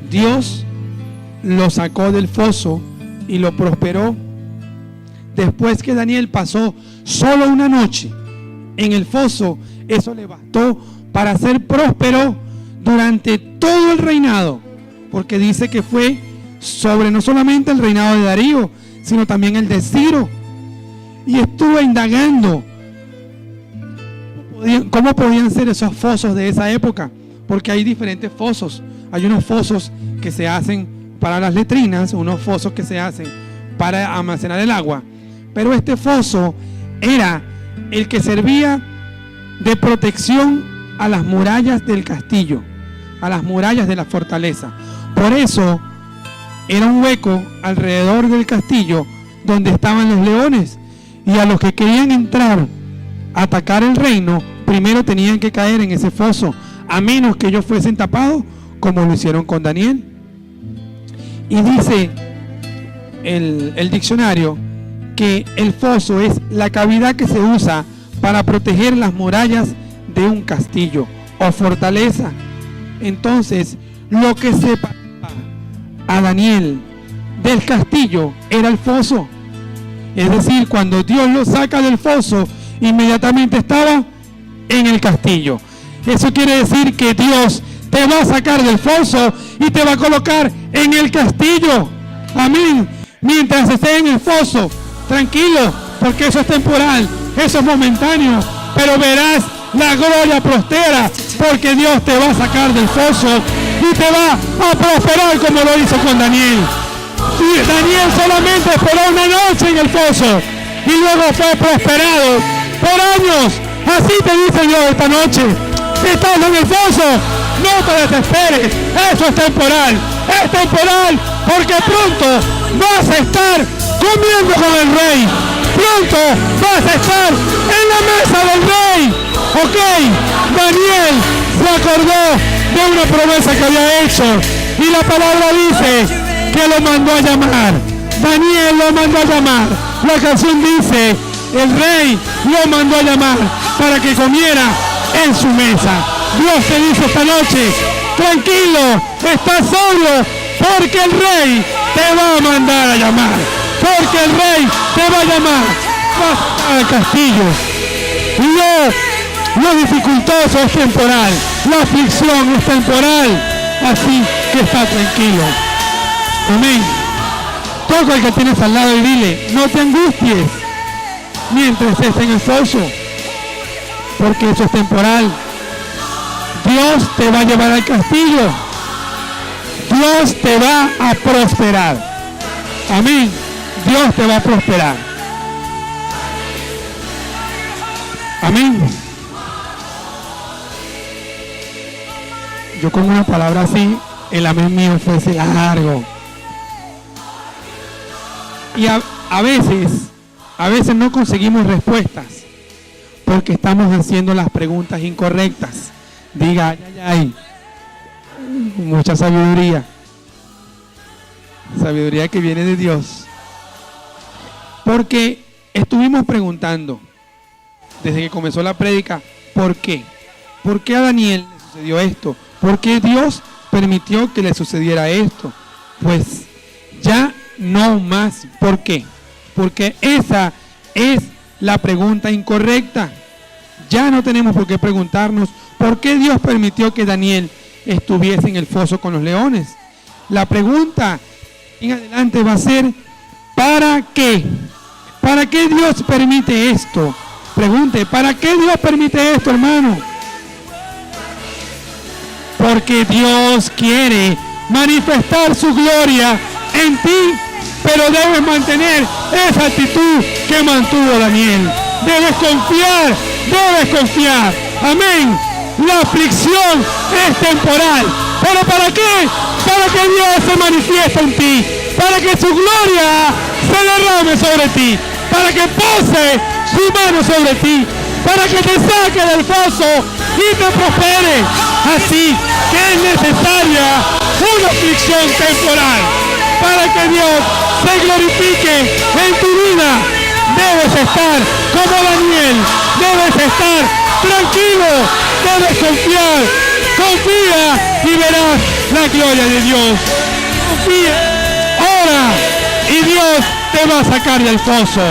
Dios lo sacó del foso y lo prosperó. Después que Daniel pasó solo una noche en el foso, eso le bastó para ser próspero durante todo el reinado, porque dice que fue sobre no solamente el reinado de Darío, sino también el de Ciro. Y estuve indagando cómo podían ser esos fosos de esa época, porque hay diferentes fosos. Hay unos fosos que se hacen para las letrinas, unos fosos que se hacen para almacenar el agua, pero este foso era el que servía de protección a las murallas del castillo, a las murallas de la fortaleza. Por eso era un hueco alrededor del castillo donde estaban los leones, y a los que querían entrar a atacar el reino, primero tenían que caer en ese foso, a menos que ellos fuesen tapados, como lo hicieron con Daniel. Y dice el diccionario que el foso es la cavidad que se usa para proteger las murallas de un castillo o fortaleza. Entonces, lo que separaba a Daniel del castillo era el foso. Es decir, cuando Dios lo saca del foso, inmediatamente estaba en el castillo. Eso quiere decir que Dios te va a sacar del foso y te va a colocar en el castillo. Amén. Mientras estés en el foso, tranquilo, porque eso es temporal, eso es momentáneo, pero verás la gloria prostera, porque Dios te va a sacar del foso y te va a prosperar como lo hizo con Daniel. Y Daniel solamente esperó una noche en el foso y luego fue prosperado por años. Así te dice Dios esta noche. Estás en el foso, no te desesperes, eso es temporal porque pronto vas a estar comiendo con el rey, pronto vas a estar en la mesa del rey. Ok, Daniel se acordó de una promesa que había hecho y la palabra dice que lo mandó a llamar. Daniel lo mandó a llamar. La canción dice, el rey lo mandó a llamar para que comiera en su mesa. Dios te dice esta noche, tranquilo, estás sobrio, porque el Rey te va a mandar a llamar. Porque el Rey te va a llamar. Vas al castillo. Y lo dificultoso es temporal. La aflicción es temporal. Así que está tranquilo. Amén. Toca al que tienes al lado y dile, no te angusties mientras estés en el foso, porque eso es temporal. Dios te va a llevar al castillo. Dios te va a prosperar. Amén. Dios te va a prosperar. Amén. Yo con una palabra así, el amén mío fuese largo. Y a veces no conseguimos respuestas porque estamos haciendo las preguntas incorrectas. Diga, ay, mucha sabiduría. Sabiduría que viene de Dios. Porque estuvimos preguntando desde que comenzó la prédica, ¿por qué? ¿Por qué a Daniel le sucedió esto? ¿Por qué Dios permitió que le sucediera esto? Pues ya no más. ¿Por qué? Porque esa es la pregunta incorrecta. Ya no tenemos por qué preguntarnos por qué Dios permitió que Daniel estuviese en el foso con los leones. La pregunta en adelante va a ser, ¿para qué? ¿Para qué Dios permite esto? Pregunte, ¿para qué Dios permite esto, hermano? Porque Dios quiere manifestar su gloria en ti, pero debes mantener esa actitud que mantuvo Daniel. Debes confiar. Amén. La aflicción es temporal. ¿Pero para qué? Para que Dios se manifieste en ti, para que su gloria se derrame sobre ti, para que pose su mano sobre ti, para que te saque del foso y te prospere. Así que es necesaria una aflicción temporal para que Dios se glorifique en tu vida. Debes estar como Daniel, debes estar tranquilo, debes confiar. Confía y verás la gloria de Dios. Confía, ora y Dios te va a sacar del foso.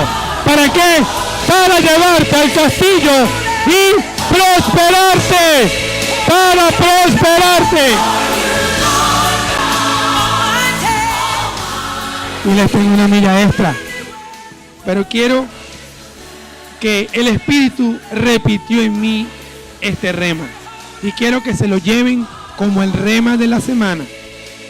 ¿Para qué? Para llevarte al castillo y prosperarte. Para prosperarte. Y les tengo una milla extra. Pero quiero que el Espíritu repitió en mí este rema. Y quiero que se lo lleven como el rema de la semana.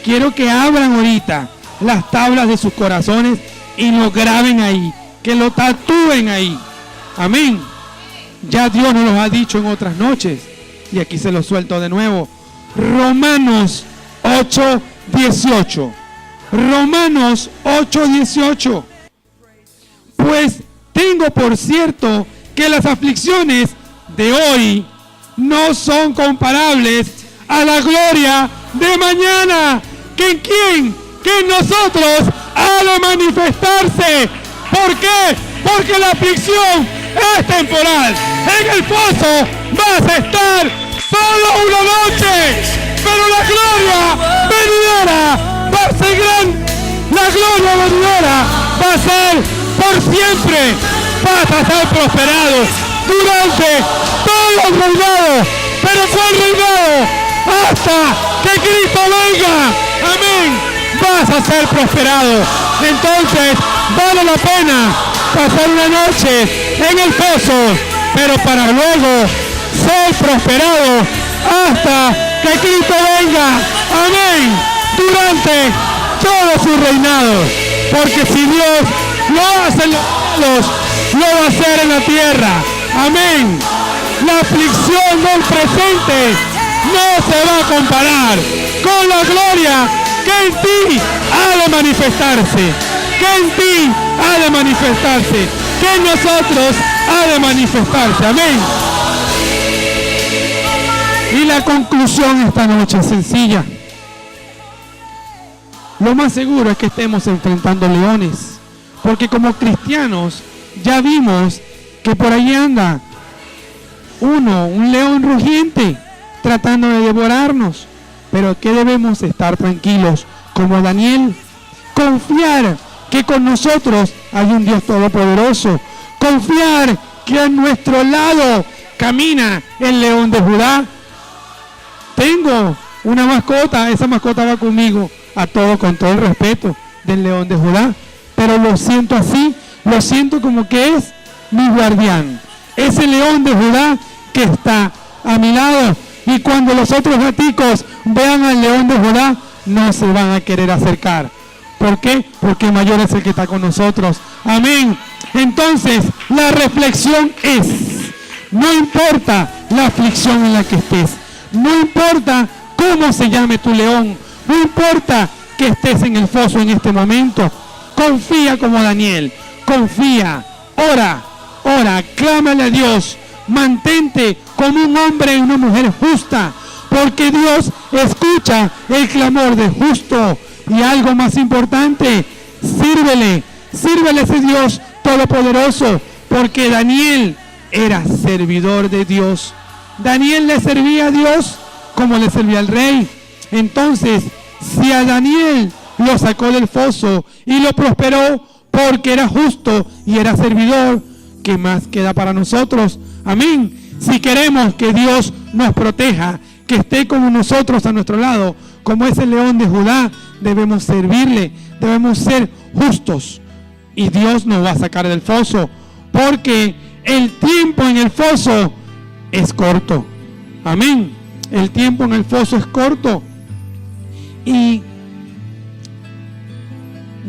Quiero que abran ahorita las tablas de sus corazones y lo graben ahí. Que lo tatúen ahí. Amén. Ya Dios nos lo ha dicho en otras noches. Y aquí se lo suelto de nuevo. Romanos 8:18. Romanos 8:18. Pues tengo por cierto que las aflicciones de hoy no son comparables a la gloria de mañana. ¿Que en quién? Que en nosotros ha de manifestarse. ¿Por qué? Porque la aflicción es temporal. En el foso vas a estar solo una noche, pero la gloria venidera va a ser grande. La gloria venidera va a ser por siempre. Vas a ser prosperado durante todo el reinado. ¿Pero cuál reinado? Hasta que Cristo venga. Amén. Vas a ser prosperado. Entonces vale la pena pasar una noche en el foso, pero para luego ser prosperado hasta que Cristo venga. Amén. Durante todo su reinado. Porque si Dios lo hace en los cielos, lo va a hacer en la tierra. Amén. La aflicción del presente no se va a comparar con la gloria que en ti ha de manifestarse. Que en ti ha de manifestarse. Que en nosotros ha de manifestarse. Amén. Y la conclusión esta noche es sencilla. Lo más seguro es que estemos enfrentando leones. Porque como cristianos ya vimos que por ahí anda un león rugiente. tratando de devorarnos. Pero ¿qué debemos? Estar tranquilos, como Daniel. Confiar que con nosotros hay un Dios todopoderoso. Confiar que a nuestro lado camina el león de Judá. Tengo una mascota, esa mascota va conmigo a todo, con todo el respeto del león de Judá. Pero lo siento así, lo siento como que es mi guardián. Ese león de Judá que está a mi lado. Y cuando los otros gaticos vean al león de Judá, no se van a querer acercar. ¿Por qué? Porque mayor es el que está con nosotros. Amén. Entonces, la reflexión es, no importa la aflicción en la que estés, no importa cómo se llame tu león, no importa que estés en el foso en este momento, confía como Daniel, confía, ora, clámale a Dios, mantente como un hombre y una mujer justa, porque Dios escucha el clamor del justo. Y algo más importante, sírvele a ese Dios todopoderoso, porque Daniel era servidor de Dios. Daniel le servía a Dios como le servía al rey. Entonces, si a Daniel lo sacó del foso y lo prosperó porque era justo y era servidor, ¿qué más queda para nosotros? Amén. Si queremos que Dios nos proteja, que esté como nosotros a nuestro lado, como ese león de Judá, debemos servirle, debemos ser justos. Y Dios nos va a sacar del foso, porque el tiempo en el foso es corto. Amén. El tiempo en el foso es corto. Y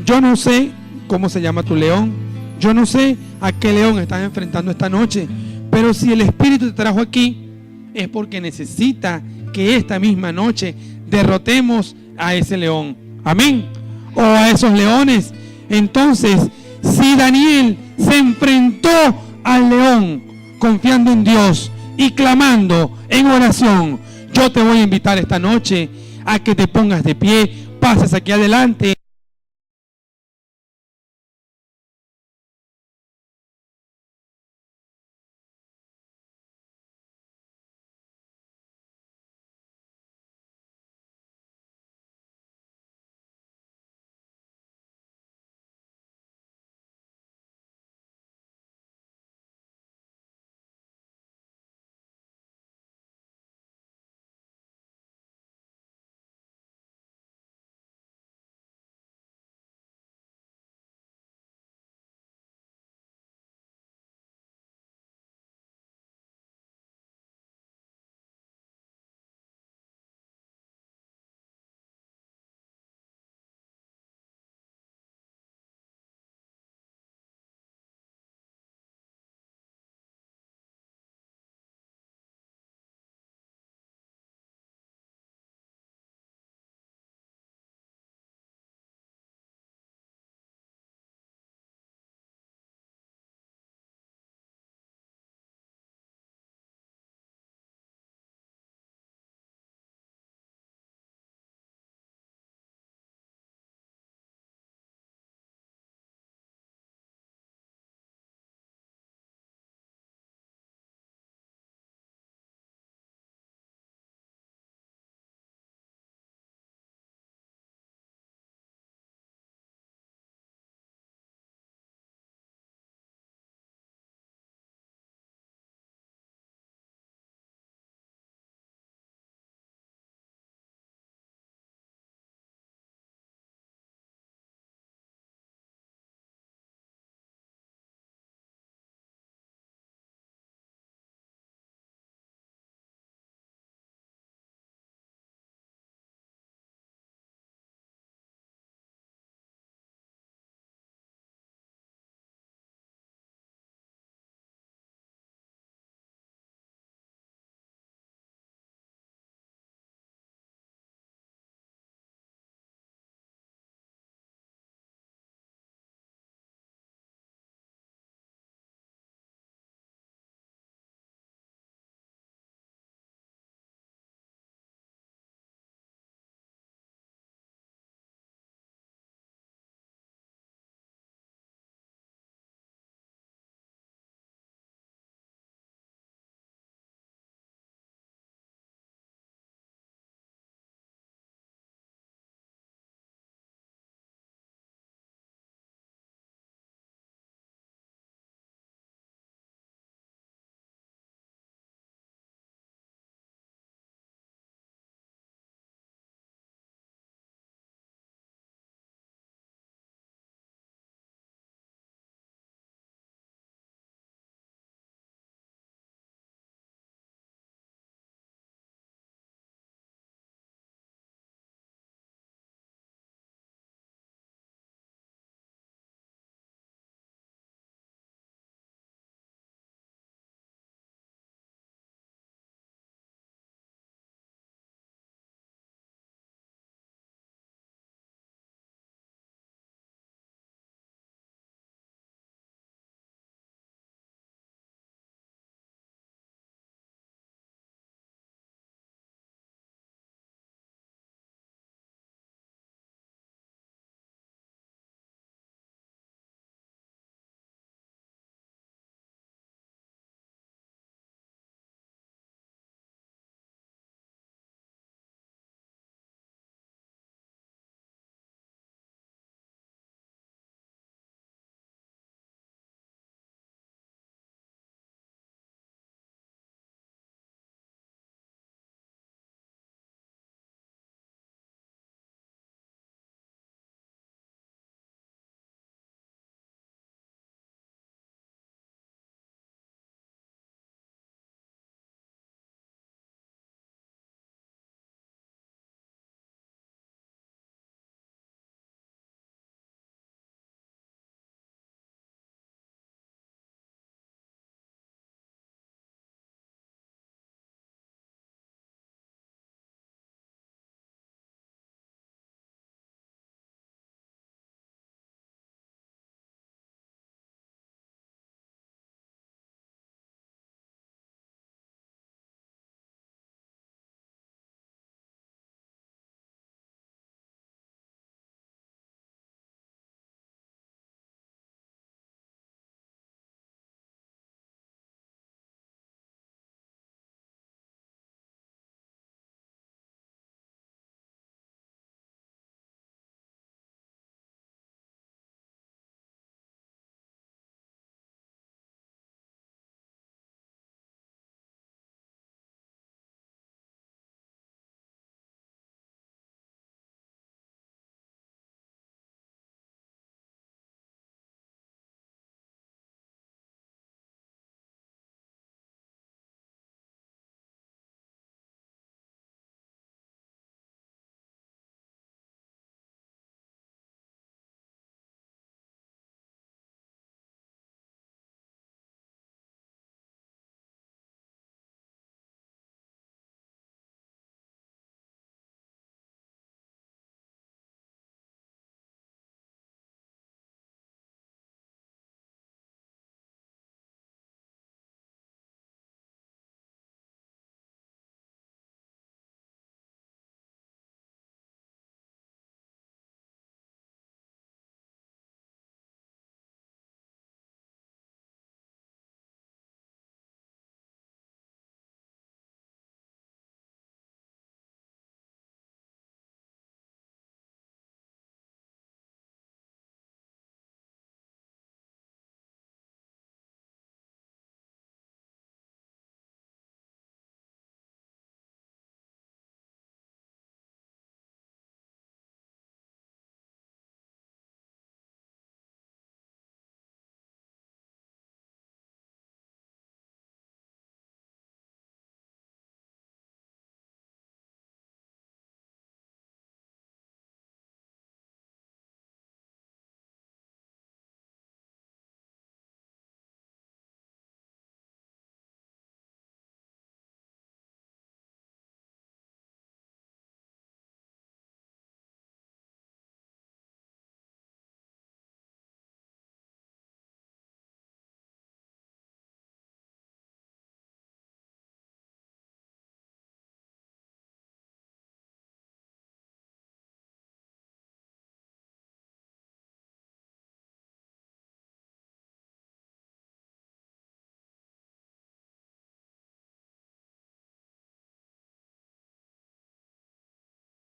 yo no sé cómo se llama tu león. Yo no sé a qué león estás enfrentando esta noche. Pero si el Espíritu te trajo aquí, es porque necesita que esta misma noche derrotemos a ese león. Amén. O a esos leones. Entonces, si Daniel se enfrentó al león confiando en Dios y clamando en oración, yo te voy a invitar esta noche a que te pongas de pie, pases aquí adelante.